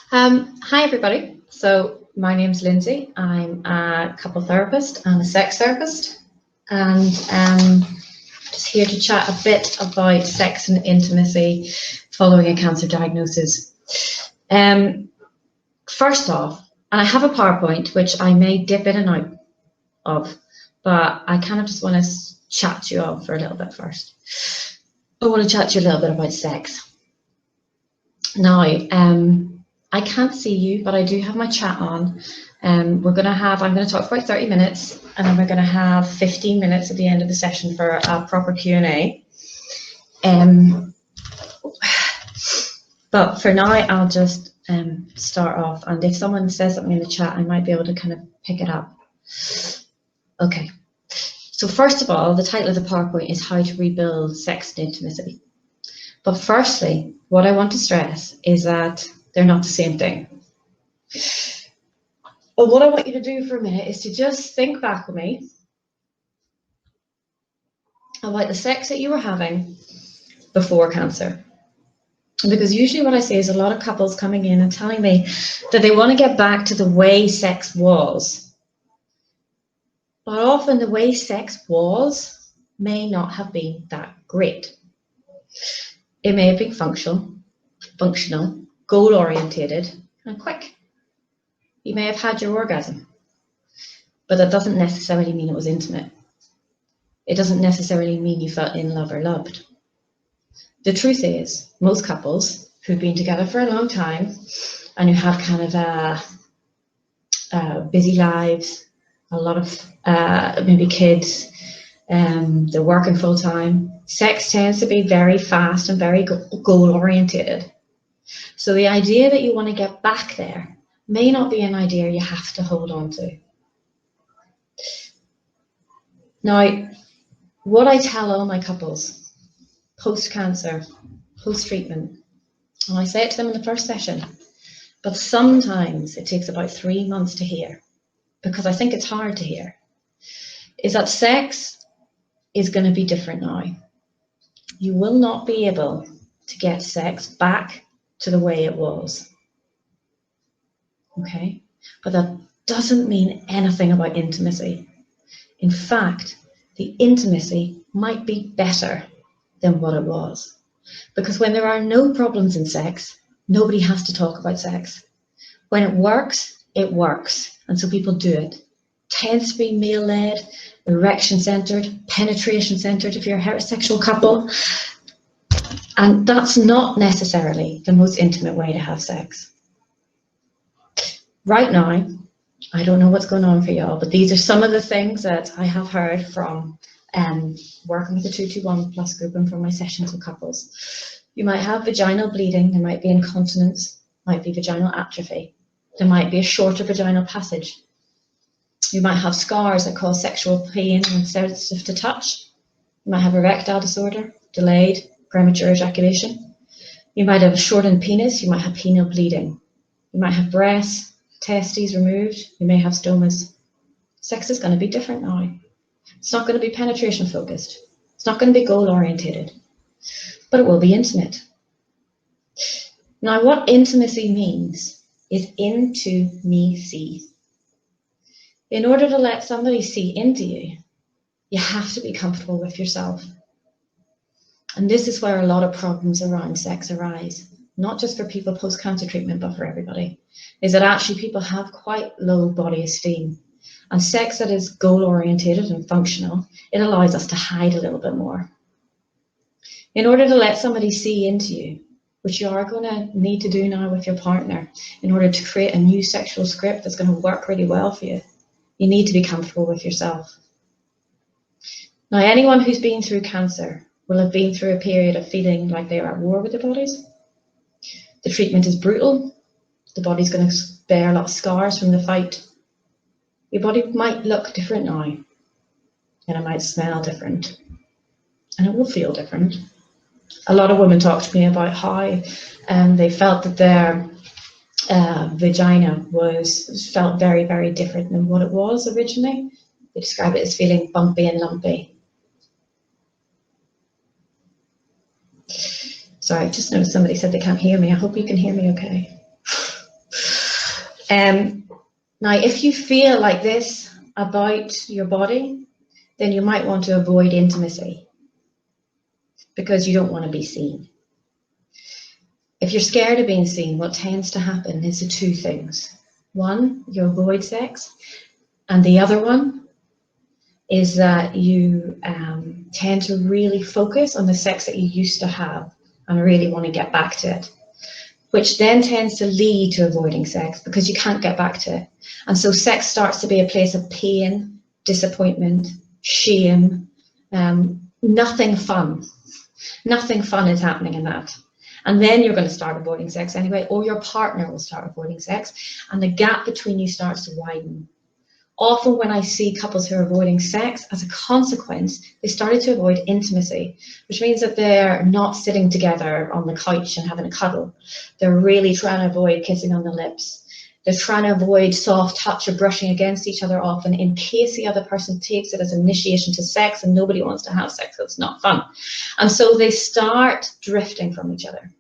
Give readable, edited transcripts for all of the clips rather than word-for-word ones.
Hi everybody. So my name's Linsey. I'm a couple therapist and a sex therapist, and just here to chat a bit about sex and intimacy following a cancer diagnosis. First off, and I have a PowerPoint which I may dip in and out of, but I kind of just want to chat to you all for a little bit first. I want to chat to you a little bit about sex. Now, I can't see you, but I do have my chat on. I'm going to talk for about 30 minutes, and then we're going to have 15 minutes at the end of the session for a proper Q&A. But for now, I'll just start off, and if someone says something in the chat, I might be able to kind of pick it up. Okay. So first of all, the title of the PowerPoint is How to Rebuild Sex and Intimacy. But firstly, what I want to stress is that they're not the same thing. But what I want you to do for a minute is to just think back with me about the sex that you were having before cancer. Because usually what I see is a lot of couples coming in and telling me that they want to get back to the way sex was. But often the way sex was may not have been that great. It may have been functional, goal-orientated, and quick. You may have had your orgasm, but that doesn't necessarily mean it was intimate. It doesn't necessarily mean you felt in love or loved. The truth is, most couples who've been together for a long time and who have kind of busy lives, a lot of maybe kids, they're working full time, sex tends to be very fast and very goal orientated. So the idea that you want to get back there may not be an idea you have to hold on to. Now, what I tell all my couples post-cancer, post-treatment, and I say it to them in the first session, but sometimes it takes about 3 months to hear, because I think it's hard to hear, is that sex is going to be different now. You will not be able to get sex back to the way it was. Okay? But that doesn't mean anything about intimacy. In fact, the intimacy might be better than what it was. Because when there are no problems in sex, nobody has to talk about sex. When it works, and so people do it. Tends to be male-led, erection-centered, penetration-centered if you're a heterosexual couple. And that's not necessarily the most intimate way to have sex. Right now, I don't know what's going on for y'all, but these are some of the things that I have heard from working with the 221 plus group and from my sessions with couples. You might have vaginal bleeding, there might be incontinence, might be vaginal atrophy, there might be a shorter vaginal passage. You might have scars that cause sexual pain and sensitive to touch. You might have erectile disorder, delayed premature ejaculation. You might have a shortened penis, you might have penile bleeding. You might have breasts, testes removed, you may have stomas. Sex is going to be different now. It's not going to be penetration focused. It's not going to be goal orientated, but it will be intimate. Now, what intimacy means is into me see. In order to let somebody see into you, you have to be comfortable with yourself. And this is where a lot of problems around sex arise, not just for people post-cancer treatment, but for everybody, is that actually people have quite low body esteem. And sex that is goal-orientated and functional, it allows us to hide a little bit more. In order to let somebody see into you, which you are going to need to do now with your partner, in order to create a new sexual script that's going to work really well for you, you need to be comfortable with yourself. Now, anyone who's been through cancer will have been through a period of feeling like they are at war with their bodies. The treatment is brutal. The body's going to bear a lot of scars from the fight. Your body might look different now, and it might smell different, and it will feel different. A lot of women talk to me about how they felt that their vagina felt very, very different than what it was originally. They describe it as feeling bumpy and lumpy. Sorry, I just noticed somebody said they can't hear me. I hope you can hear me okay. Now, if you feel like this about your body, then you might want to avoid intimacy because you don't want to be seen. If you're scared of being seen, what tends to happen is the two things. One, you avoid sex, and the other one is that you tend to really focus on the sex that you used to have and really want to get back to it, which then tends to lead to avoiding sex because you can't get back to it. And so sex starts to be a place of pain, disappointment, shame, nothing fun. Nothing fun is happening in that. And then you're going to start avoiding sex anyway, or your partner will start avoiding sex, and the gap between you starts to widen. Often when I see couples who are avoiding sex, as a consequence, they started to avoid intimacy, which means that they're not sitting together on the couch and having a cuddle. They're really trying to avoid kissing on the lips. They're trying to avoid soft touch or brushing against each other often in case the other person takes it as initiation to sex, and nobody wants to have sex, so it's not fun. And so they start drifting from each other.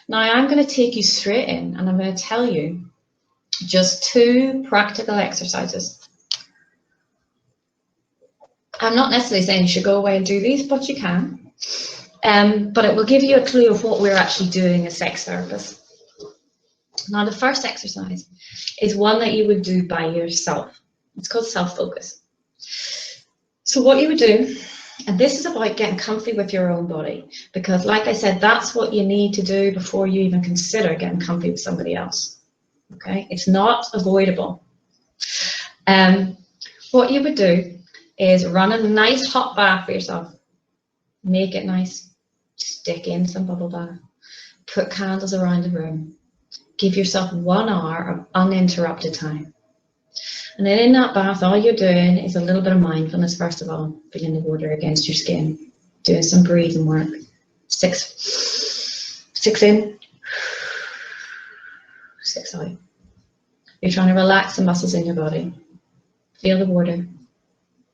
Now I'm going to take you straight in and I'm going to tell you just 2 practical exercises. I'm not necessarily saying you should go away and do these, but you can. But it will give you a clue of what we're actually doing as sex therapists. Now, the first exercise is one that you would do by yourself. It's called self-focus. So what you would do, and this is about getting comfy with your own body, because like I said, that's what you need to do before you even consider getting comfy with somebody else. Okay, it's not avoidable. What you would do is run a nice hot bath for yourself. Make it nice. Stick in some bubble bath. Put candles around the room. Give yourself 1 hour of uninterrupted time. And then in that bath, all you're doing is a little bit of mindfulness, first of all, feeling the water against your skin, doing some breathing work. 6 in, 6 out. You're trying to relax the muscles in your body. Feel the water.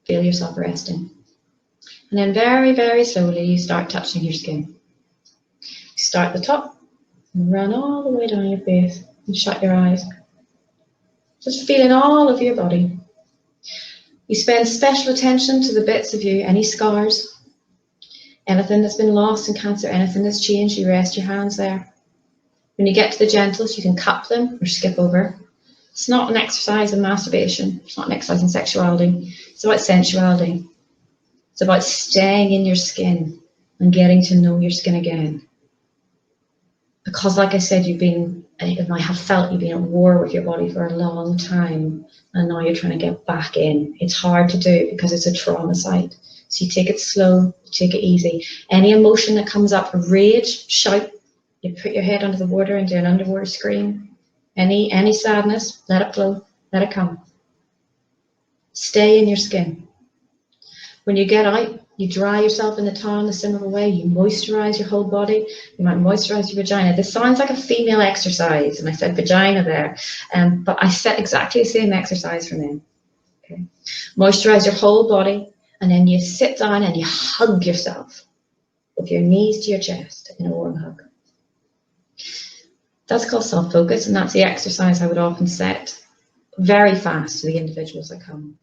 Feel yourself resting. And then very, very slowly, you start touching your skin. You start at the top and run all the way down your face and shut your eyes. Just feeling all of your body. You spend special attention to the bits of you, any scars, anything that's been lost in cancer, anything that's changed, you rest your hands there. When you get to the genitals, you can cup them or skip over. It's not an exercise in masturbation. It's not an exercise in sexuality. It's about sensuality. It's about staying in your skin and getting to know your skin again. Because like I said, I have felt you've been at war with your body for a long time, and now you're trying to get back in. It's hard to do because it's a trauma site. So you take it slow, take it easy. Any emotion that comes up, rage, shout, you put your head under the water and do an underwater scream. Any sadness, let it flow, let it come. Stay in your skin. When you get out, you dry yourself in the towel in a similar way. You moisturize your whole body. You might moisturize your vagina. This sounds like a female exercise, and I said vagina there, but I set exactly the same exercise for men. Okay. Moisturize your whole body, and then you sit down and you hug yourself with your knees to your chest in a warm hug. That's called self-focus, and that's the exercise I would often set very fast to the individuals that come.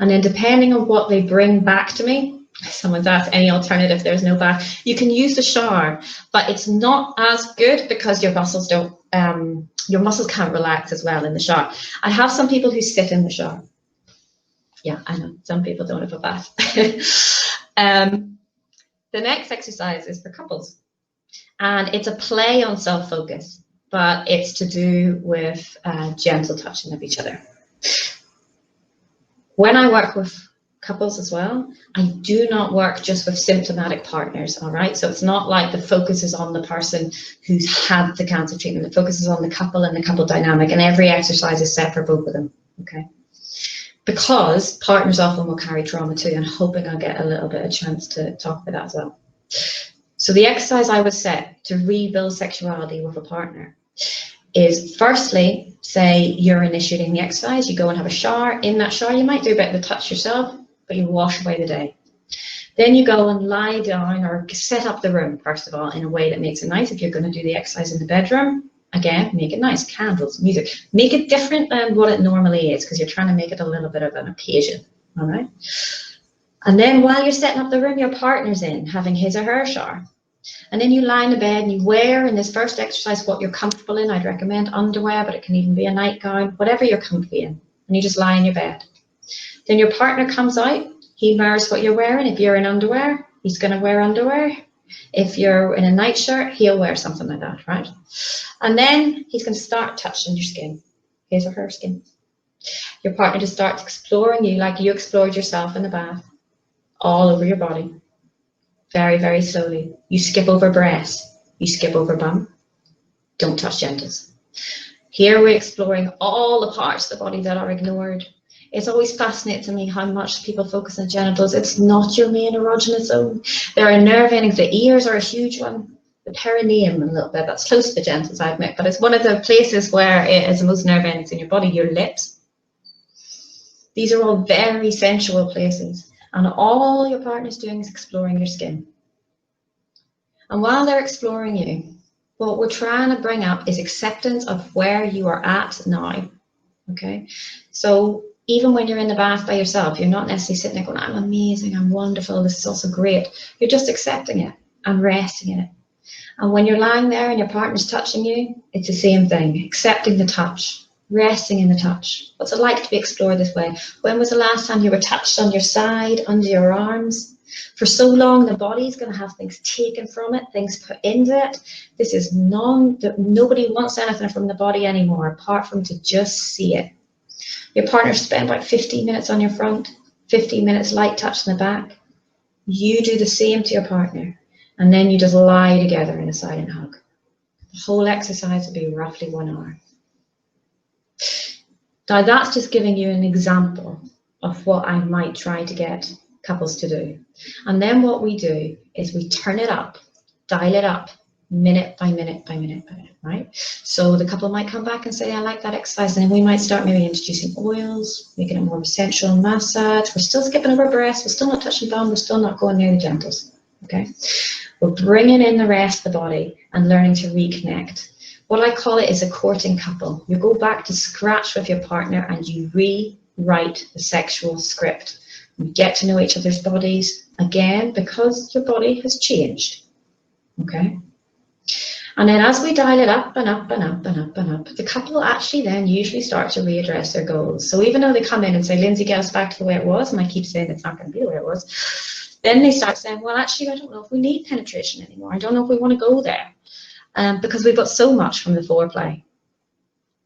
And then depending on what they bring back to me, someone's asked any alternative, there's no bath. You can use the shower, but it's not as good because your muscles can't relax as well in the shower. I have some people who sit in the shower. Yeah, I know, some people don't have a bath. The next exercise is for couples, and it's a play on self-focus, but it's to do with gentle touching of each other. When I work with couples as well, I do not work just with symptomatic partners, all right? So it's not like the focus is on the person who's had the cancer treatment. The focus is on the couple and the couple dynamic, and every exercise is set for both of them, okay? Because partners often will carry trauma too, and hoping I'll get a little bit of chance to talk about that as well. So the exercise I would set to rebuild sexuality with a partner is, firstly, say you're initiating the exercise, you go and have a shower. In that shower, you might do a bit of a touch yourself, but you wash away the day. Then you go and lie down or set up the room, first of all, in a way that makes it nice. If you're going to do the exercise in the bedroom, Again, make it nice. Candles, music. Make it different than what it normally is because you're trying to make it a little bit of an occasion. All right. And then while you're setting up the room, your partner's in having his or her shower. And then you lie in the bed and you wear in this first exercise what you're comfortable in. I'd recommend underwear, but it can even be a nightgown, whatever you're comfy in. And you just lie in your bed. Then your partner comes out. He wears what you're wearing. If you're in underwear, he's going to wear underwear. If you're in a nightshirt, he'll wear something like that, right? And then he's going to start touching your skin, his or her skin. Your partner just starts exploring you like you explored yourself in the bath, all over your body. Very, very slowly. You skip over breasts. You skip over bum. Don't touch genitals. Here we're exploring all the parts of the body that are ignored. It's always fascinating to me how much people focus on genitals. It's not your main erogenous zone. There are nerve endings. The ears are a huge one. The perineum a little bit. That's close to the genitals, I admit. But it's one of the places where it is the most nerve endings in your body. Your lips. These are all very sensual places. And all your partner's doing is exploring your skin. And while they're exploring you, what we're trying to bring up is acceptance of where you are at now. Okay? So even when you're in the bath by yourself, you're not necessarily sitting there going, I'm amazing, I'm wonderful, this is also great. You're just accepting it and resting in it. And when you're lying there and your partner's touching you, it's the same thing, accepting the touch, resting in the touch. What's it like to be explored this way? When was the last time you were touched on your side, under your arms? For so long, the body's going to have things taken from it, things put into it. This is nobody wants anything from the body anymore, apart from to just see it. Your partner spent about 15 minutes on your front, 15 minutes light touch in the back. You do the same to your partner, and then you just lie together in a silent hug. The whole exercise will be roughly 1 hour. Now that's just giving you an example of what I might try to get couples to do. And then what we do is we turn it up, dial it up, minute by minute by minute by minute, right? So the couple might come back and say, I like that exercise, and then we might start maybe introducing oils, making it more of a sensual massage. We're still skipping over breasts, we're still not touching bum, we're still not going near the genitals, okay? We're bringing in the rest of the body and learning to reconnect. What I call it is a courting couple. You go back to scratch with your partner and you rewrite the sexual script. You get to know each other's bodies, again, because your body has changed, okay? And then as we dial it up and up and up and up and up, the couple actually then usually start to readdress their goals. So even though they come in and say, Linsey, get us back to the way it was, and I keep saying it's not going to be the way it was, then they start saying, well, actually, I don't know if we need penetration anymore. I don't know if we want to go there because we've got so much from the foreplay.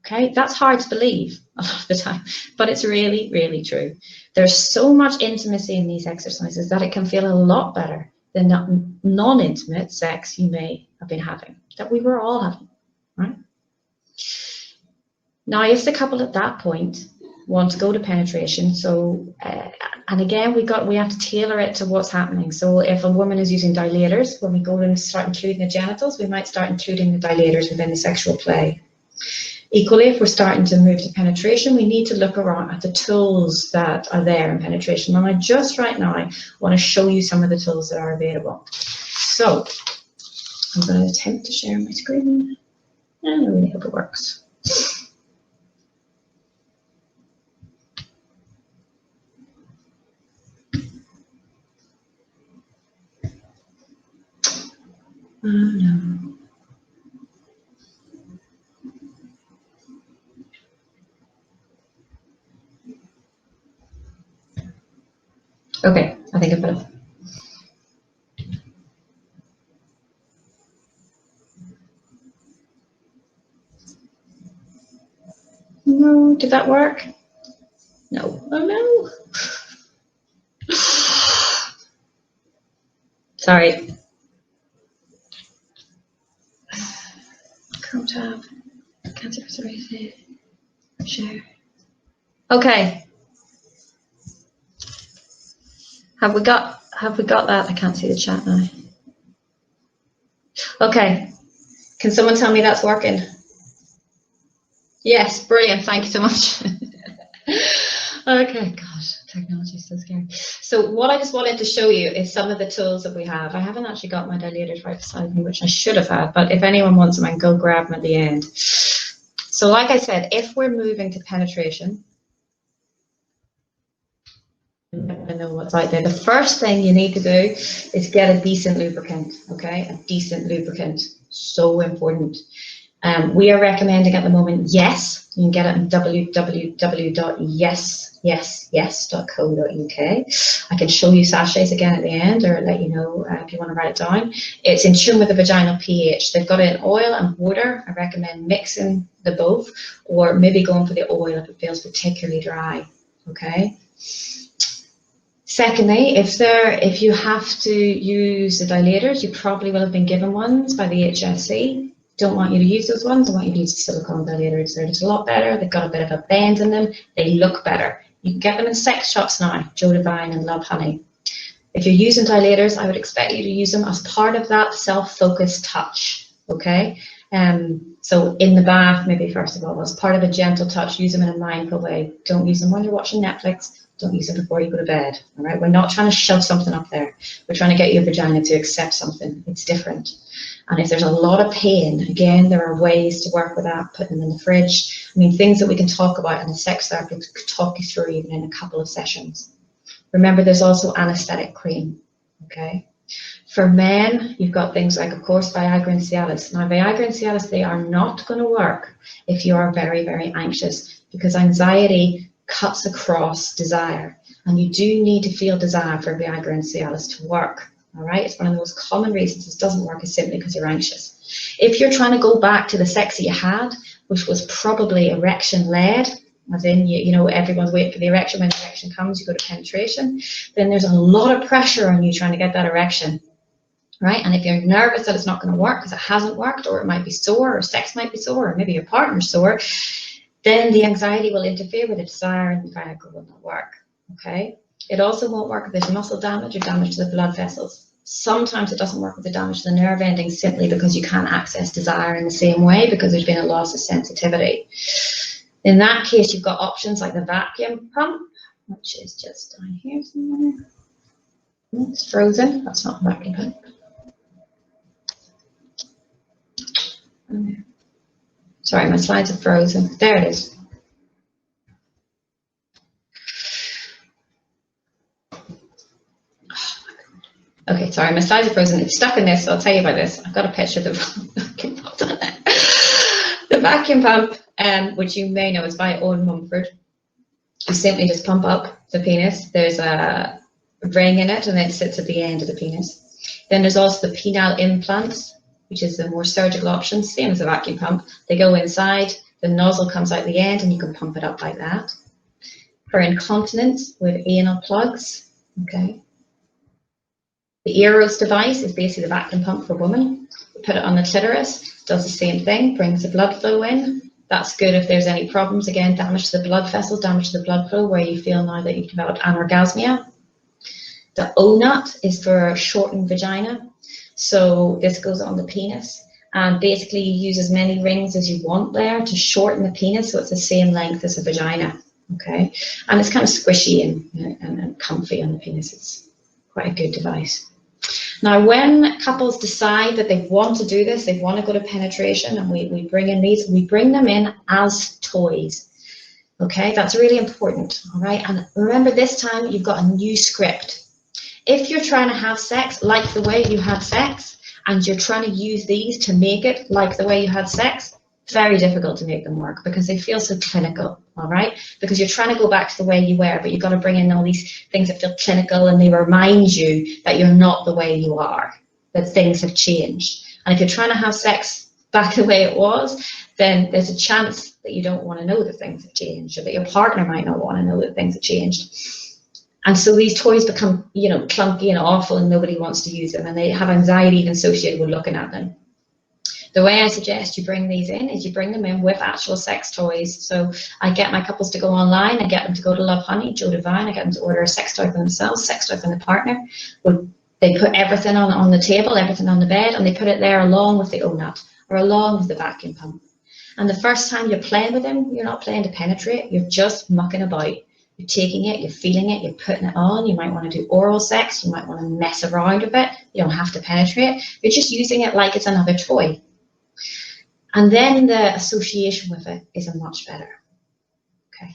Okay, that's hard to believe a lot of the time, but it's really, really true. There's so much intimacy in these exercises that it can feel a lot better than that non-intimate sex you may have been having, that we were all having, right? Now, if the couple at that point want to go to penetration, so, and again, we have to tailor it to what's happening. So if a woman is using dilators, when we go and start including the genitals, we might start including the dilators within the sexual play. Equally, if we're starting to move to penetration, we need to look around at the tools that are there in penetration. And I just right now want to show you some of the tools that are available. So I'm going to attempt to share my screen, and I really hope it works. No. Okay, I think I've got it. No, did that work? No. Oh no. Sorry. Chrome tab. Cancer preservative. Share. Okay. Have we got that? I can't see the chat now. Okay. Can someone tell me that's working? Yes, brilliant. Thank you so much. Okay, gosh. Technology is so scary. So what I just wanted to show you is some of the tools that we have. I haven't actually got my dilators right beside me, which I should have had, but if anyone wants them, I can go grab them at the end. So like I said, if we're moving to penetration, I know what's out there. The first thing you need to do is get a decent lubricant, okay? A decent lubricant, so important. We are recommending at the moment Yes. You can get it on www.yes.co.uk. I can show you sachets again at the end, or let you know if you want to write it down. It's in tune with the vaginal pH. They've got it in oil and water. I recommend mixing the both, or maybe going for the oil if it feels particularly dry, okay? Secondly, if you have to use the dilators, you probably will have been given ones by the HSE. Don't want you to use those ones. I want you to use the silicone dilators. They're just a lot better. They've got a bit of a bend in them. They look better. You can get them in sex shops now, Joe Divine and Love Honey. If you're using dilators, I would expect you to use them as part of that self-focused touch, okay? So in the bath, maybe first of all, as part of a gentle touch, use them in a mindful way. Don't use them when you're watching Netflix. Don't use them before you go to bed, all right? We're not trying to shove something up there. We're trying to get your vagina to accept something. It's different. And if there's a lot of pain, again, there are ways to work with that, putting them in the fridge. I mean, things that we can talk about in a sex therapy, we could talk you through even in a couple of sessions. Remember, there's also anesthetic cream, okay? For men, you've got things like, of course, Viagra and Cialis. Now, Viagra and Cialis, they are not going to work if you are very, very anxious, because anxiety cuts across desire. And you do need to feel desire for Viagra and Cialis to work. All right, it's one of the most common reasons it doesn't work is simply because you're anxious. If you're trying to go back to the sex that you had, which was probably erection-led, as in, you know, everyone's waiting for the erection. When the erection comes, you go to penetration. Then there's a lot of pressure on you trying to get that erection, right? And if you're nervous that it's not going to work because it hasn't worked, or it might be sore, or sex might be sore, or maybe your partner's sore, then the anxiety will interfere with the desire and the Viagra will not work, okay? It also won't work if there's muscle damage or damage to the blood vessels. Sometimes it doesn't work with the damage to the nerve endings simply because you can't access desire in the same way because there's been a loss of sensitivity. In that case, you've got options like the vacuum pump, which is just down here somewhere. It's frozen. That's not a vacuum pump. Sorry, my slides are frozen. There it is. Okay, sorry, my slides are frozen. It's stuck in this, so I'll tell you about this. I've got a picture of the vacuum pump on there. The vacuum pump, which you may know is by Owen Mumford. You simply just pump up the penis. There's a ring in it, and it sits at the end of the penis. Then there's also the penile implants, which is the more surgical option, same as a vacuum pump. They go inside, the nozzle comes out the end, and you can pump it up like that. For incontinence, with anal plugs, okay. The Eros device is basically the vacuum pump for women. You put it on the clitoris, does the same thing, brings the blood flow in. That's good if there's any problems, again, damage to the blood vessel, damage to the blood flow, where you feel now that you've developed anorgasmia. The O-nut is for shortened vagina. So this goes on the penis. And basically you use as many rings as you want there to shorten the penis so it's the same length as a vagina, okay? And it's kind of squishy and comfy on the penis. It's quite a good device. Now, when couples decide that they want to do this, they want to go to penetration, and we bring in these, we bring them in as toys, okay? That's really important, all right? And remember, this time you've got a new script. If you're trying to have sex like the way you had sex, and you're trying to use these to make it like the way you had sex, it's very difficult to make them work because they feel so clinical, all right? Because you're trying to go back to the way you were, but you've got to bring in all these things that feel clinical, and they remind you that you're not the way you are, that things have changed. And if you're trying to have sex back the way it was, then there's a chance that you don't want to know that things have changed, or that your partner might not want to know that things have changed. And so these toys become, you know, clunky and awful, and nobody wants to use them, and they have anxiety even associated with looking at them. The way I suggest you bring these in is you bring them in with actual sex toys. So I get my couples to go online, I get them to go to Love Honey, Joe Divine, I get them to order a sex toy for themselves, sex toy for the partner. They put everything on the table, everything on the bed, and they put it there along with the O-nut or along with the vacuum pump. And the first time you're playing with them, you're not playing to penetrate, you're just mucking about. You're taking it, you're feeling it, you're putting it on. You might want to do oral sex. You might want to mess around with it. You don't have to penetrate. You're just using it like it's another toy. And then the association with it is much better. Okay.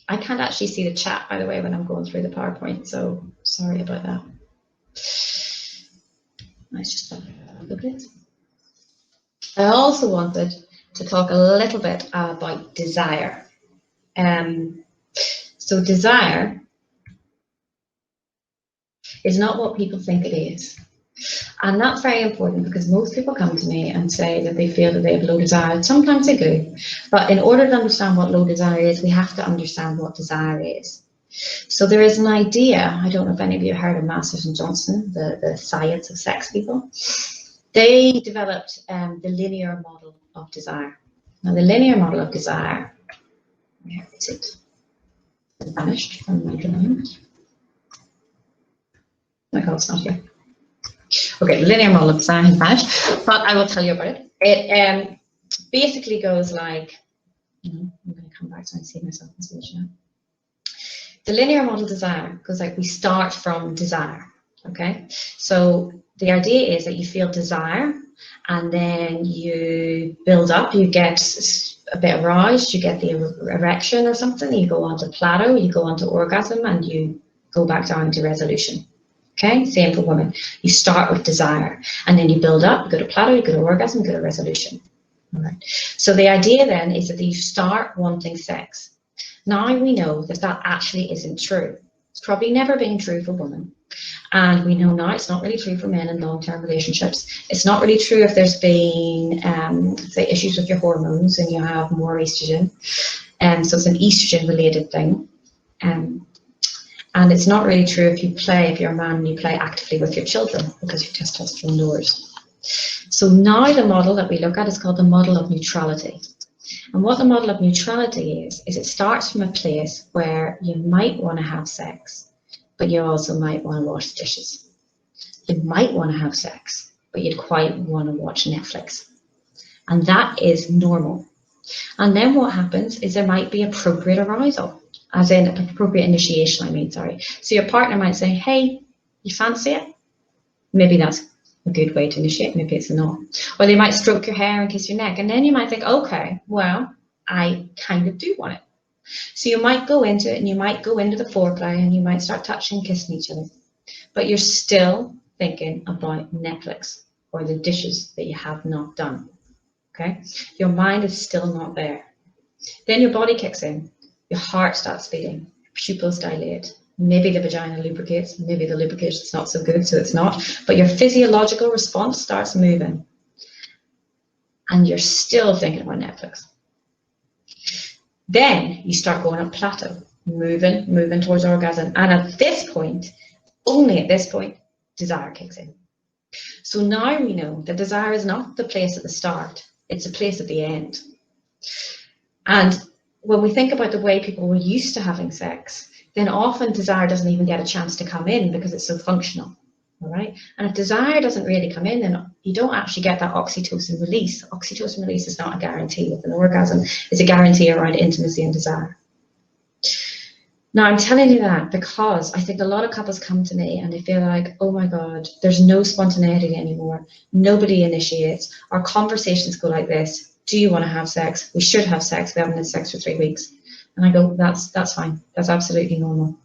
I can't actually see the chat, by the way, when I'm going through the PowerPoint, so sorry about that. Let's just look at it. I also wanted to talk a little bit about desire. So desire is not what people think it is. And that's very important because most people come to me and say that they feel that they have low desire. Sometimes they do. But in order to understand what low desire is, we have to understand what desire is. So there is an idea, I don't know if any of you heard of Masters and Johnson, the science of sex people. They developed the linear model of desire. Now the linear model of desire, where is it? It vanished from my drawing. Oh my God, it's not here. Okay, the linear model of desire has vanished, but I will tell you about it. It basically goes like, I'm going to come back so I see myself in speech now. The linear model desire goes like, we start from desire, okay? So the idea is that you feel desire and then you build up, you get a bit aroused, you get the erection or something, you go on to plateau, you go on to orgasm, and you go back down to resolution. Okay, same for women. You start with desire and then you build up, you go to plateau, you go to orgasm, you go to resolution. All right. So the idea then is that you start wanting sex. Now we know that that actually isn't true. It's probably never been true for women. And we know now it's not really true for men in long-term relationships. It's not really true if there's been, say, issues with your hormones and you have more estrogen. So it's an estrogen-related thing. And it's not really true if you're a man and you play actively with your children because your testosterone lowers. So now the model that we look at is called the model of neutrality. And what the model of neutrality is it starts from a place where you might want to have sex, but you also might want to wash dishes. You might want to have sex, but you'd quite want to watch Netflix. And that is normal. And then what happens is there might be appropriate arousal. As in appropriate initiation, So your partner might say, hey, you fancy it? Maybe that's a good way to initiate, maybe it's not. Or they might stroke your hair and kiss your neck. And then you might think, okay, well, I kind of do want it. So you might go into it and you might go into the foreplay and you might start touching and kissing each other. But you're still thinking about Netflix or the dishes that you have not done, okay? Your mind is still not there. Then your body kicks in. Your heart starts beating, pupils dilate, maybe the vagina lubricates, maybe the lubrication's not so good, so it's not, but your physiological response starts moving and you're still thinking about Netflix. Then you start going up plateau, moving towards orgasm, and at this point, only at this point, desire kicks in. So now we know that desire is not the place at the start, it's a place at the end. And when we think about the way people were used to having sex, then often desire doesn't even get a chance to come in because it's so functional, all right? And if desire doesn't really come in, then you don't actually get that oxytocin release. Oxytocin release is not a guarantee with an orgasm. It's a guarantee around intimacy and desire. Now, I'm telling you that because I think a lot of couples come to me and they feel like, oh my God, there's no spontaneity anymore. Nobody initiates. Our conversations go like this. Do you want to have sex? We should have sex. We haven't had sex for 3 weeks. And I go, that's fine. That's absolutely normal.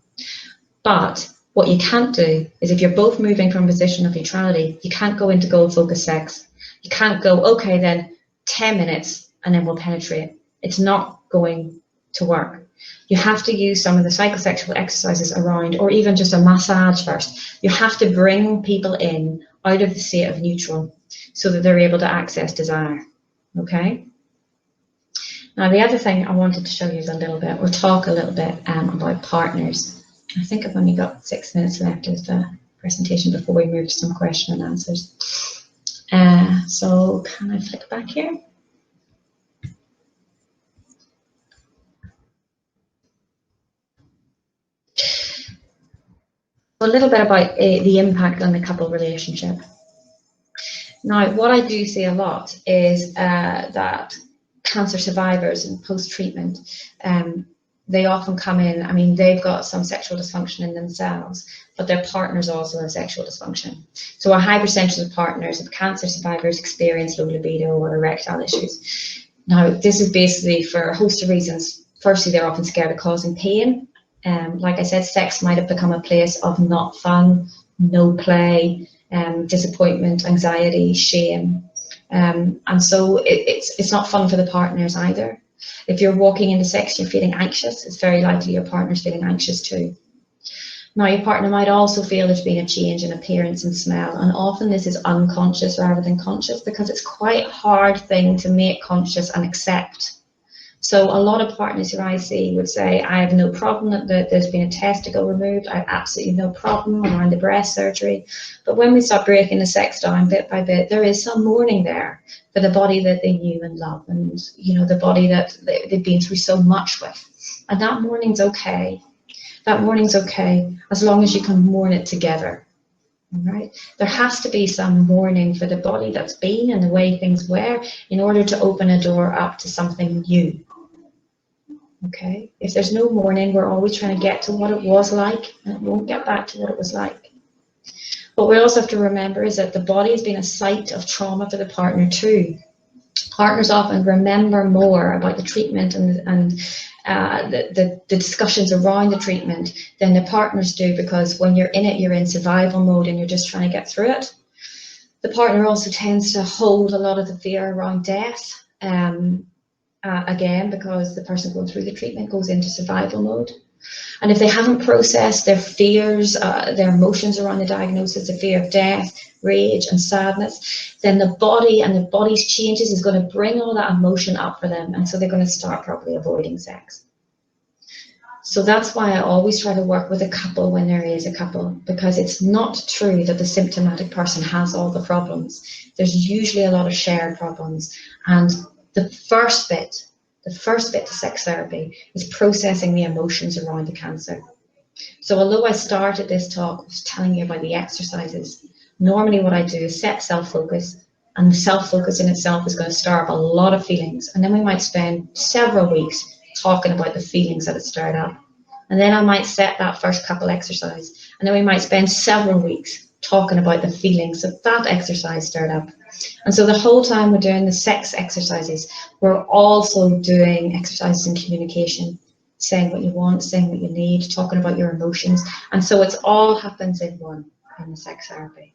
But what you can't do is if you're both moving from a position of neutrality, you can't go into goal focused sex. You can't go, okay, then 10 minutes and then we'll penetrate. It's not going to work. You have to use some of the psychosexual exercises around, or even just a massage first. You have to bring people in out of the state of neutral so that they're able to access desire. Okay. Now the other thing I wanted to show you is we'll talk a little bit about partners. I think I've only got 6 minutes left of the presentation before we move to some question and answers. So can I flick back here? A little bit about the impact on the couple relationship. Now, what I do see a lot is that cancer survivors and post-treatment, they often come in, I mean, they've got some sexual dysfunction in themselves, but their partners also have sexual dysfunction. So a high percentage of partners of cancer survivors experience low libido or erectile issues. Now, this is basically for a host of reasons. Firstly, they're often scared of causing pain. Like I said, sex might have become a place of not fun, no play, disappointment, anxiety, shame. And so it's not fun for the partners either. If you're walking into sex, you're feeling anxious, it's very likely your partner's feeling anxious too. Now, your partner might also feel there's been a change in appearance and smell, and often this is unconscious rather than conscious, because it's quite a hard thing to make conscious and accept. So a lot of partners who I see would say, I have no problem that there's been a testicle removed, I have absolutely no problem around the breast surgery. But when we start breaking the sex down bit by bit, there is some mourning there for the body that they knew and loved, and the body that they've been through so much with. And that mourning's okay. That mourning's okay, as long as you can mourn it together. Right? There has to be some mourning for the body that's been and the way things were in order to open a door up to something new. Okay? If there's no mourning, we're always trying to get to what it was like, and it won't get back to what it was like. What we also have to remember is that the body has been a site of trauma for the partner too. Partners often remember more about the treatment and the discussions around the treatment than the partners do, because when you're in it, you're in survival mode and you're just trying to get through it. The partner also tends to hold a lot of the fear around death, again, because the person going through the treatment goes into survival mode. And if they haven't processed their fears, their emotions around the diagnosis, the fear of death, rage and sadness, then the body and the body's changes is going to bring all that emotion up for them, and so they're going to start probably avoiding sex. So that's why I always try to work with a couple when there is a couple, because it's not true that the symptomatic person has all the problems. There's usually a lot of shared problems, and the first bit to sex therapy is processing the emotions around the cancer. So although I started this talk with telling you about the exercises, normally what I do is set self-focus, and the self-focus in itself is going to stir up a lot of feelings, and then we might spend several weeks talking about the feelings that it stirred up. And then I might set that first couple exercise, and then we might spend several weeks talking about the feelings that that exercise stirred up. And so the whole time we're doing the sex exercises, we're also doing exercises in communication, saying what you want, saying what you need, talking about your emotions. And so it's all happens in one in the sex therapy.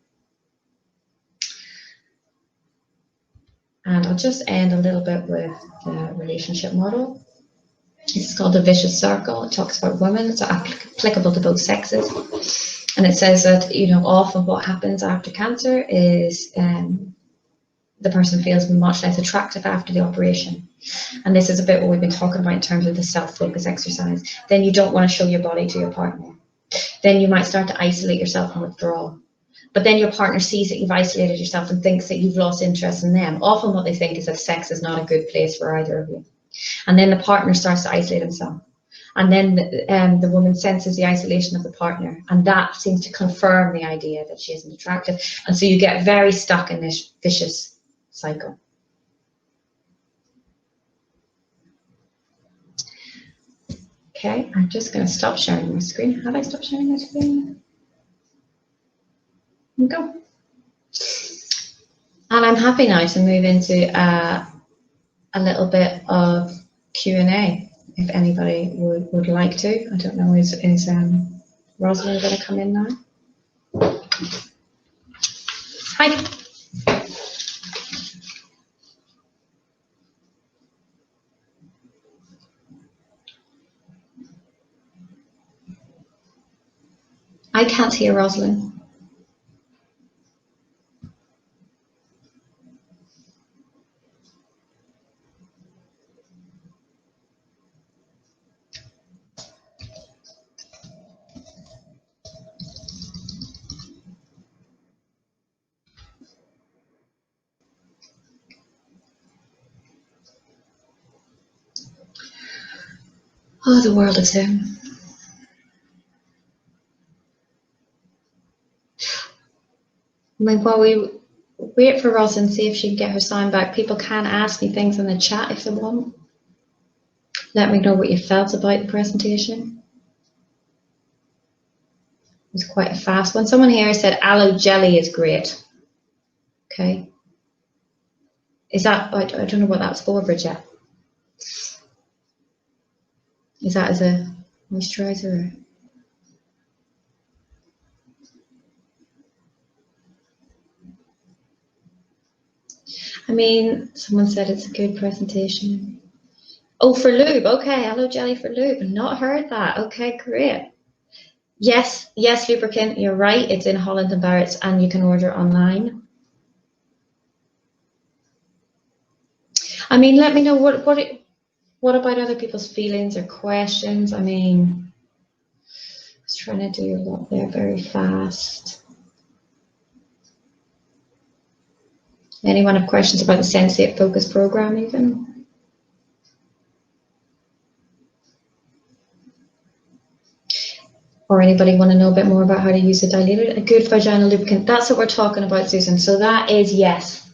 And I'll just end a little bit with the relationship model. It's called the vicious circle. It talks about women. It's applicable to both sexes. And it says that, often what happens after cancer is the person feels much less attractive after the operation. And this is a bit what we've been talking about in terms of the self-focus exercise. Then you don't want to show your body to your partner. Then you might start to isolate yourself and withdraw. But then your partner sees that you've isolated yourself and thinks that you've lost interest in them. Often what they think is that sex is not a good place for either of you. And then the partner starts to isolate himself. And then the woman senses the isolation of the partner, and that seems to confirm the idea that she isn't attractive. And so you get very stuck in this vicious cycle. Okay, I'm just going to stop sharing my screen. Have I stopped sharing my screen? There we go. And I'm happy now to move into a little bit of Q&A, if anybody would like to. I don't know, is Rosalind going to come in now? Hi. I can't hear Rosalind. Oh, the world of Zoom. I mean, while we wait for Rosalind, see if she can get her sound back, people can ask me things in the chat if they want. Let me know what you felt about the presentation. It was quite a fast one. Someone here said aloe jelly is great. Okay. Is that, I don't know what that's for, Bridget. Is that as a moisturizer? I mean, someone said it's a good presentation. Oh, for lube. Okay, aloe jelly for lube. Not heard that. Okay, great. Yes, yes, lubricant. You're right. It's in Holland and Barrett's, and you can order online. I mean, let me know what about other people's feelings or questions. I mean, I was trying to do a lot there very fast. Anyone have questions about the Sensate Focus program even? Or anybody want to know a bit more about how to use a dilated, a good vaginal lubricant? That's what we're talking about, Susan. So that is yes.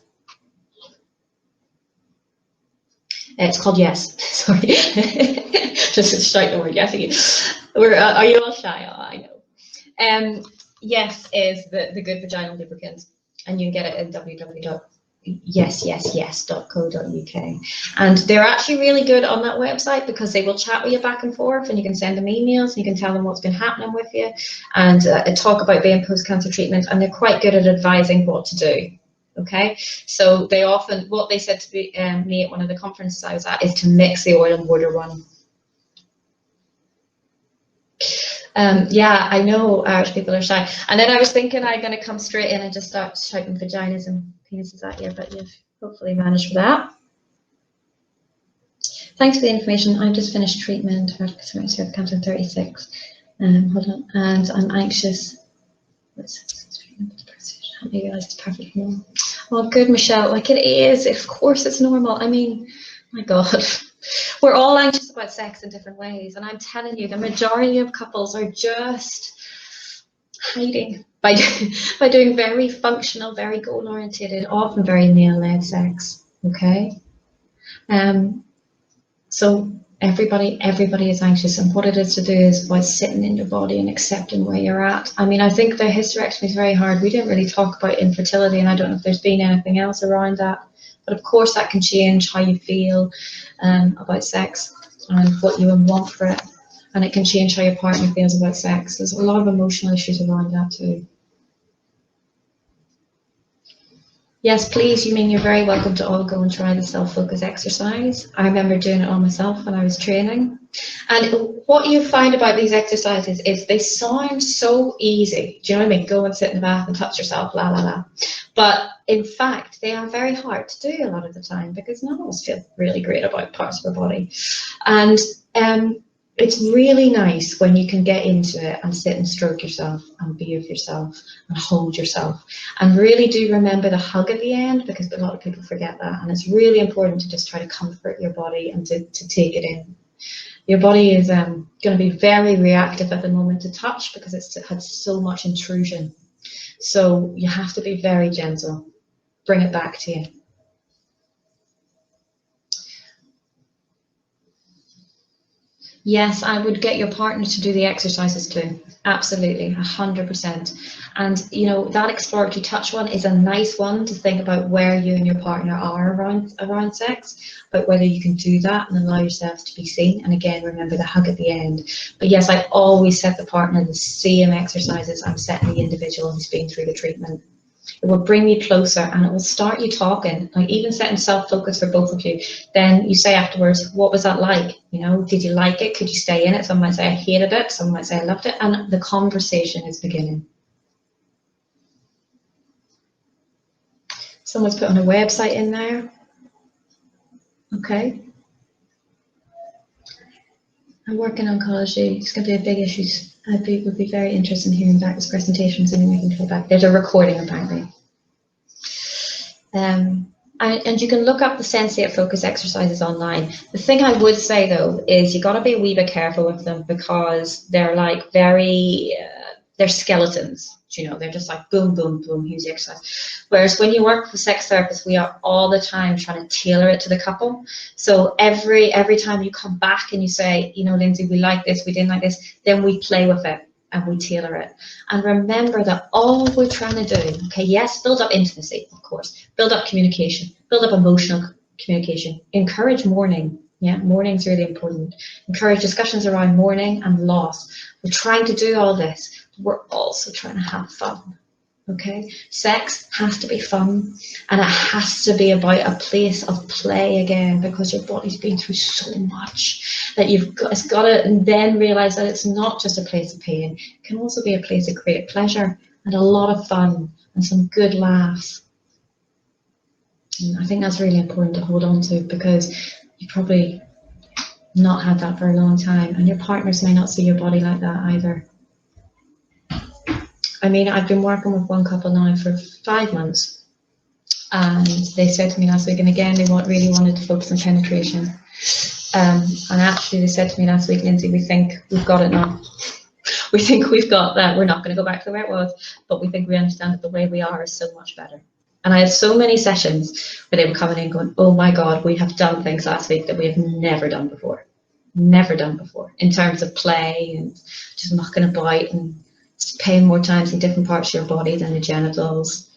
It's called yes. Sorry. Just shout the word yes again. Are you all shy? Oh, I know. Yes is the good vaginal lubricant, and you can get it at www.yesyesYes.co.uk. And they're actually really good on that website because they will chat with you back and forth, and you can send them emails, and you can tell them what's been happening with you, and talk about being post-cancer treatment, and they're quite good at advising what to do. Okay, so they often, what they said to me at one of the conferences I was at is to mix the oil and water one. Yeah, I know Irish people are shy. And then I was thinking I'm going to come straight in and just start shouting vaginas and penises at you, but you've hopefully managed for that. Thanks for the information. I've just finished treatment for cancer 36. Hold on, and I'm anxious. I didn't realise it's perfect normal. Oh, good, Michelle. Like, it is. Of course, it's normal. I mean, my God. We're all anxious about sex in different ways, and I'm telling you, the majority of couples are just hiding by doing very functional, very goal-oriented, often very male-led sex. Okay, so everybody is anxious, and what it is to do is by sitting in your body and accepting where you're at. I mean, I think the hysterectomy is very hard. We didn't really talk about infertility, and I don't know if there's been anything else around that. But of course, that can change how you feel about sex and what you want for it. And it can change how your partner feels about sex. There's a lot of emotional issues around that too. Yes, please, you mean you're very welcome to all go and try the self-focus exercise. I remember doing it all myself when I was training. And what you find about these exercises is they sound so easy. Do you know what I mean? Go and sit in the bath and touch yourself, la, la, la. But in fact, they are very hard to do a lot of the time because none of us feel really great about parts of our body. And it's really nice when you can get into it and sit and stroke yourself and be with yourself and hold yourself. And really do remember the hug at the end, because a lot of people forget that. And it's really important to just try to comfort your body and to take it in. Your body is going to be very reactive at the moment to touch because it's had so much intrusion. So you have to be very gentle. Bring it back to you. Yes, I would get your partner to do the exercises too. Absolutely, 100%. And you know, that exploratory touch one is a nice one to think about where you and your partner are around sex, but whether you can do that and allow yourselves to be seen. And again, remember the hug at the end. But yes, I always set the partner the same exercises I'm setting the individual who's been through the treatment. It will bring you closer and it will start you talking, like even setting self-focus for both of you. Then you say afterwards, what was that like? You know, did you like it? Could you stay in it? Some might say I hated it. Some might say I loved it. And the conversation is beginning. Someone's put on a website in there. Okay. I work in oncology. It's going to be a big issue. I would be very interested in hearing back this presentation. So I can play back. There's a recording apparently. And you can look up the Sensate Focus exercises online. The thing I would say though is you got to be a wee bit careful with them because they're like they're skeletons. You know, they're just like boom, boom, boom, here's the exercise. Whereas when you work with sex therapists, we are all the time trying to tailor it to the couple. So every time you come back and you say, you know, Linsey, we like this, we didn't like this, then we play with it and we tailor it. And remember that all we're trying to do, okay, yes, build up intimacy, of course, build up communication, build up emotional communication, encourage mourning. Yeah, mourning's really important. Encourage discussions around mourning and loss. We're trying to do all this. We're also trying to have fun. Okay, sex has to be fun, and it has to be about a place of play again, because your body's been through so much that it's got to then realize that it's not just a place of pain. It can also be a place of great pleasure and a lot of fun and some good laughs. And I think that's really important to hold on to, because you probably not had that for a long time, and your partners may not see your body like that either. I mean, I've been working with one couple now for 5 months, and they said to me last week, and again, they really wanted to focus on penetration. And actually, they said to me last week, Linsey, we think we've got it now. We think we've got that. We're not going to go back to the way it was, but we think we understand that the way we are is so much better. And I had so many sessions where they were coming in going, oh my God, we have done things last week that we have never done before. Never done before, in terms of play and just mucking about and paying more times in different parts of your body than the genitals.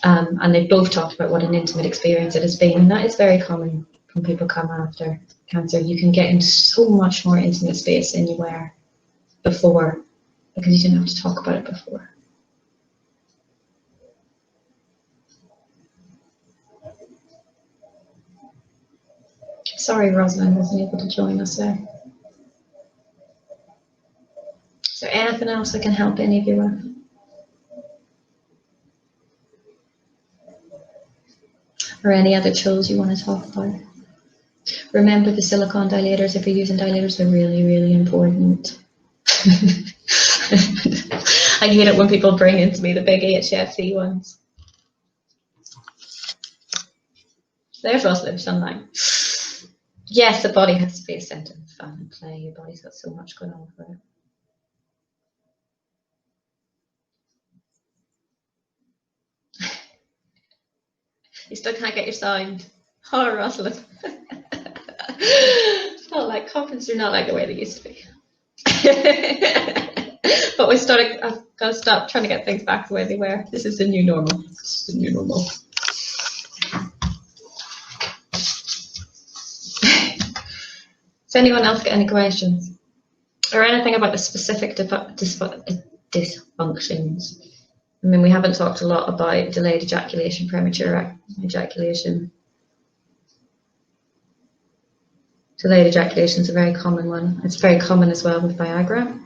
And they both talked about what an intimate experience it has been. And that is very common when people come after cancer. You can get into so much more intimate space than you were before, because you didn't have to talk about it before. Sorry, Rosalind wasn't able to join us there. Is there anything else I can help any of you with? Or any other tools you want to talk about? Remember the silicone dilators, if you're using dilators, they're really, really important. I hate it when people bring into me the big HFC ones. There's Rosalind online. Yes, the body has to be a centre of fun and play. Your body's got so much going on for it. You still can't get your sound. Oh, Rosalind. It's not like conferences are not like the way they used to be. But I've got to stop trying to get things back the way they were. This is the new normal. This is the new normal. Does anyone else get any questions? Or anything about the specific dysfunctions? I mean, we haven't talked a lot about delayed ejaculation, premature ejaculation. Delayed ejaculation is a very common one. It's very common as well with Viagra.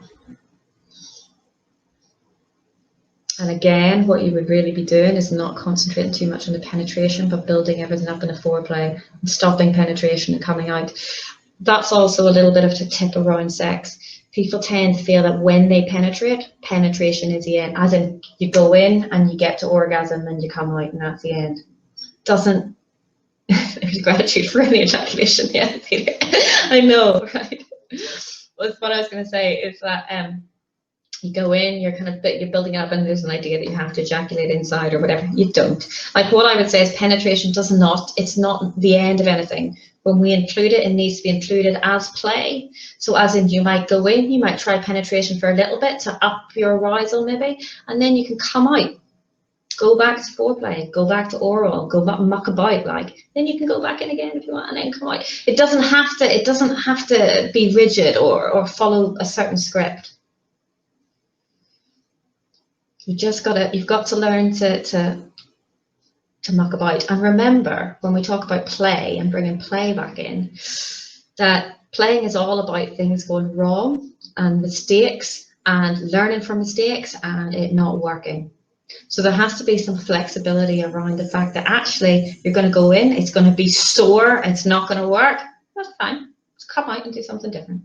And again, what you would really be doing is not concentrating too much on the penetration, but building everything up in a foreplay and stopping penetration and coming out. That's also a little bit of a tip around sex. People tend to feel that when they penetrate, penetration is the end. As in, you go in and you get to orgasm and you come out and that's the end. Doesn't, there's gratitude for any ejaculation, yeah. I know, right? What I was going to say is that you go in, you're building up, and there's an idea that you have to ejaculate inside or whatever. You don't. Like, what I would say is penetration it's not the end of anything. When we include it, it needs to be included as play. So as in, you might go in, you might try penetration for a little bit to up your arousal maybe, and then you can come out. Go back to foreplay, go back to oral, go back muck about, like, then you can go back in again if you want and then come out. It doesn't have to be rigid or follow a certain script. You've got to learn to muck about. And remember, when we talk about play and bringing play back in, that playing is all about things going wrong and mistakes and learning from mistakes and it not working. So there has to be some flexibility around the fact that actually you're going to go in, it's going to be sore, it's not going to work. That's fine. Just come out and do something different.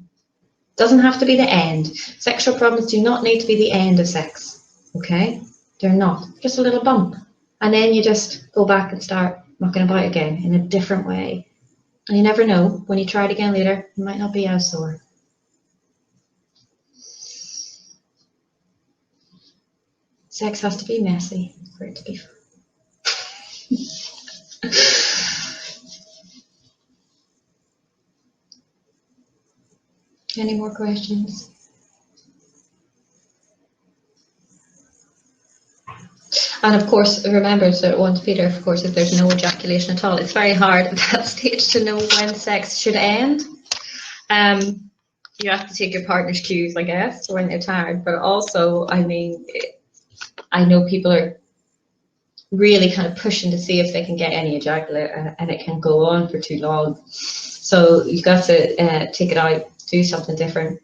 Doesn't have to be the end. Sexual problems do not need to be the end of sex. Okay? They're not. Just a little bump. And then you just go back and start mucking about again in a different way. And you never know. When you try it again later, it might not be as sore. Sex has to be messy for it to be fun. Any more questions? And of course, remember, so 1 Peter, of course, if there's no ejaculation at all, it's very hard at that stage to know when sex should end. You have to take your partner's cues, I guess, when they're tired. But also, I mean, I know people are really kind of pushing to see if they can get any ejaculate, and it can go on for too long. So you've got to take it out, do something different.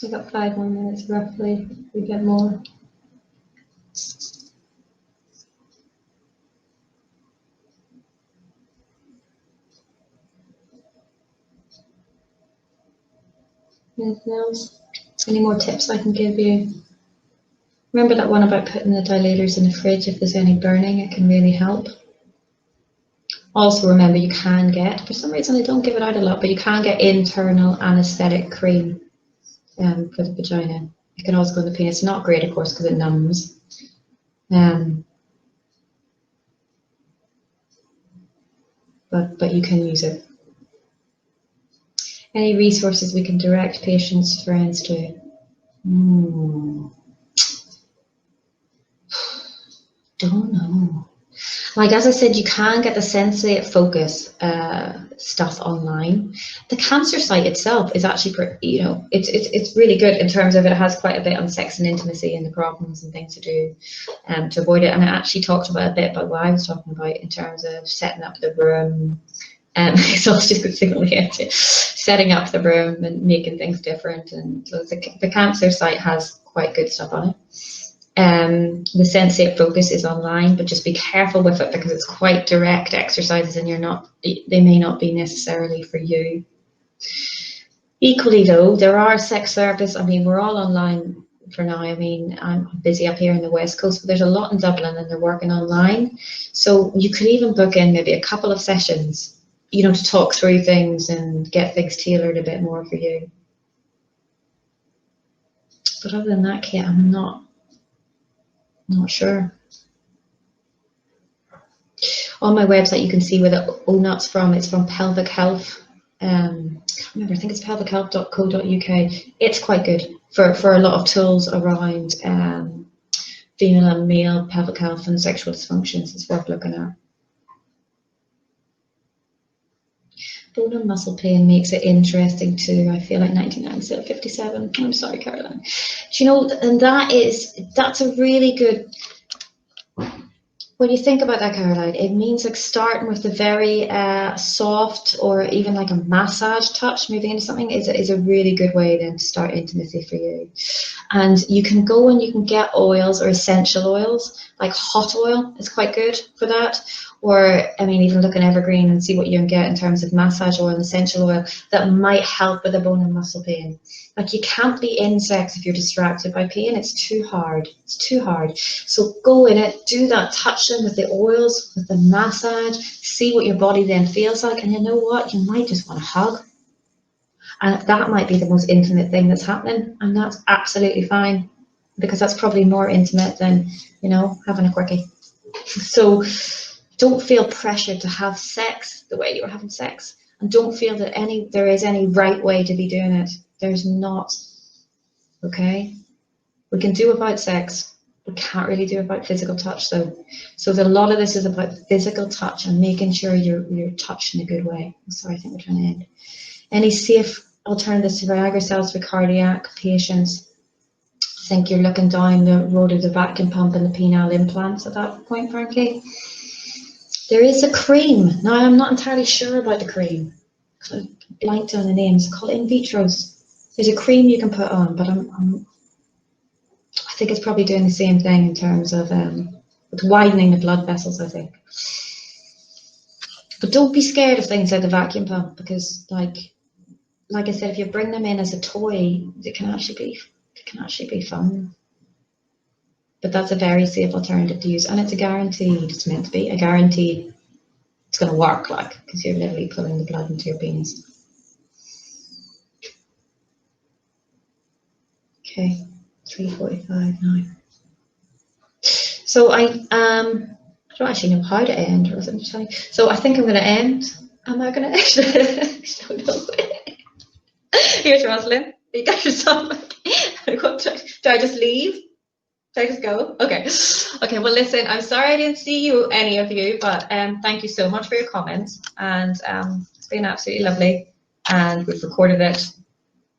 We got 5 more minutes roughly. We get more. Anything else? Any more tips I can give you? Remember that one about putting the dilators in the fridge if there's any burning, it can really help. Also remember you can get, for some reason I don't give it out a lot, but you can get internal anaesthetic cream for the vagina. It can also go in the penis. It's not great, of course, because it numbs. But you can use it. Any resources we can direct patients, friends to? Don't know. Like, as I said, you can get the Sensate Focus stuff online. The cancer site itself is actually, it's really good in terms of it has quite a bit on sex and intimacy and the problems and things to do to avoid it. And it actually talked about a bit about what I was talking about in terms of setting up the room. So I was just going to setting up the room and making things different. And so the cancer site has quite good stuff on it. The Sensate Focus is online, but just be careful with it because it's quite direct exercises and they may not be necessarily for you. Equally though, there are sex therapists. I mean, we're all online for now. I mean, I'm busy up here in the West Coast, but there's a lot in Dublin and they're working online. So you could even book in maybe a couple of sessions, to talk through things and get things tailored a bit more for you. But other than that, Kate, I'm not sure. On my website, you can see where the ONUT's from. It's from Pelvic Health. I can't remember. I think it's pelvichealth.co.uk. It's quite good for a lot of tools around female and male pelvic health and sexual dysfunctions. It's worth looking at. Bone and muscle pain makes it interesting too. I feel like 99 instead of 57. I'm sorry, Caroline. And that's a really good. When you think about that, Caroline, it means like starting with the very soft or even like a massage touch, moving into something is a really good way then to start intimacy for you. And you can go and you can get oils or essential oils, like hot oil is quite good for that. Or, I mean, even look in Evergreen and see what you can get in terms of massage oil and essential oil that might help with the bone and muscle pain. Like, you can't be in sex if you're distracted by pain. It's too hard. It's too hard. So go in it, do that, touch them with the oils, with the massage, see what your body then feels like. And you know what? You might just want to hug. And that might be the most intimate thing that's happening. And that's absolutely fine because that's probably more intimate than, having a quickie. So don't feel pressured to have sex the way you're having sex. And don't feel that there is any right way to be doing it. There's not. Okay? We can do without sex. We can't really do without physical touch though. So a lot of this is about physical touch and making sure you're touched in a good way. I'm sorry, I think we're trying to end. Any safe alternatives to Viagra cells for cardiac patients? I think you're looking down the road of the vacuum pump and the penile implants at that point, frankly. There is a cream. Now, I'm not entirely sure about the cream. I blanked on the name. It's called In Vitros. There's a cream you can put on, but I think it's probably doing the same thing in terms of it's widening the blood vessels, I think. But don't be scared of things like the vacuum pump because, like I said, if you bring them in as a toy, it can actually be fun. But that's a very safe alternative to use, and it's a guaranteed. It's meant to be a guaranteed it's going to work, like, because you're literally pulling the blood into your penis. Okay, 3:45 now. So I don't actually know how to end, or is it time? So I think I'm going to end. Am I going to end? I don't know. Here's Rosalind. You got yourself. Do I just leave? Do I just go? Okay. Okay. Well, listen. I'm sorry I didn't see you, any of you, but thank you so much for your comments, and it's been absolutely lovely. And we've recorded it,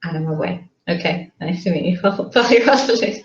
and I'm away. Okay. Nice to meet you. Bye, Rosalind.